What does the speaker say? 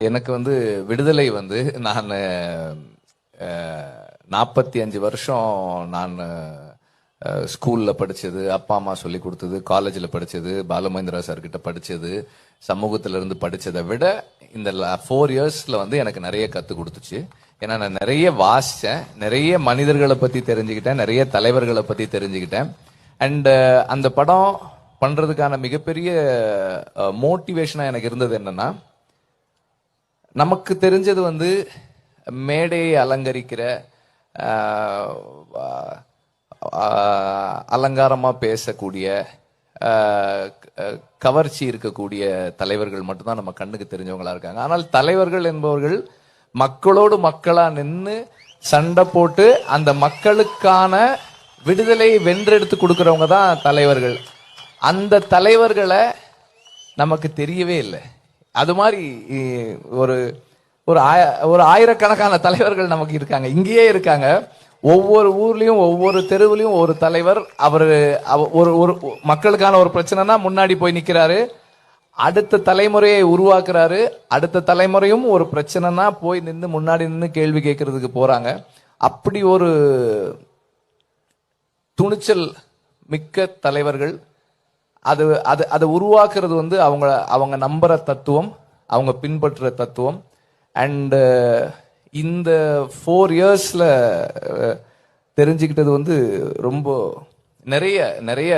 எனக்கு விடுதலை நான் 45 வருஷம் நான் ஸ்கூல்ல படிச்சது, அப்பா அம்மா சொல்லி கொடுத்தது, காலேஜில் படிச்சது, பாலுமகேந்திரா சார் கிட்ட படிச்சது, சமூகத்துல இருந்து படிச்சதை விட இந்த 4 இயர்ஸ்ல எனக்கு நிறைய கத்து கொடுத்துச்சு. ஏன்னா நான் நிறைய வாசிச்சேன், நிறைய மனிதர்களை பத்தி தெரிஞ்சுக்கிட்டேன், நிறைய தலைவர்களை பத்தி தெரிஞ்சுக்கிட்டேன். அண்ட் அந்த படம் பண்றதுக்கான மிகப்பெரிய மோட்டிவேஷனா எனக்கு இருந்தது என்னன்னா, நமக்கு தெரிஞ்சது மேடையை அலங்கரிக்கிற, அலங்காரமா பேசக்கூடிய, கவர்ச்சி இருக்கக்கூடிய தலைவர்கள் மட்டும்தான் நம்ம கண்ணுக்கு தெரிஞ்சவங்களா இருக்காங்க. ஆனால் தலைவர்கள் என்பவர்கள் மக்களோடு மக்களா நின்று சண்டை போட்டு அந்த மக்களுக்கான விடுதலை வென்றெடுத்து கொடுக்கறவங்க தான் தலைவர்கள். அந்த தலைவர்களை நமக்கு தெரியவே இல்லை. அது மாதிரி ஒரு ஆயிரக்கணக்கான தலைவர்கள் நமக்கு இருக்காங்க, இங்கேயே இருக்காங்க. ஒவ்வொரு ஊர்லயும் ஒவ்வொரு தெருவுலயும் ஒரு தலைவர். ஒரு மக்களுக்கான ஒரு பிரச்சனைனா முன்னாடி போய் நிக்கிறாரு, அடுத்த தலைமுறையை உருவாக்குறாரு. அடுத்த தலைமுறையும் ஒரு பிரச்சனைனா போய் நின்று முன்னாடி நின்று கேள்வி கேட்கறதுக்கு போறாங்க. அப்படி ஒரு துணிச்சல் மிக்க தலைவர்கள். அதை உருவாக்குறது அவங்க நம்புற தத்துவம், அவங்க பின்பற்றுற தத்துவம். அண்ட் இந்த 4 இயர்ஸ்ல தெரிஞ்சுக்கிட்டது ரொம்ப நிறைய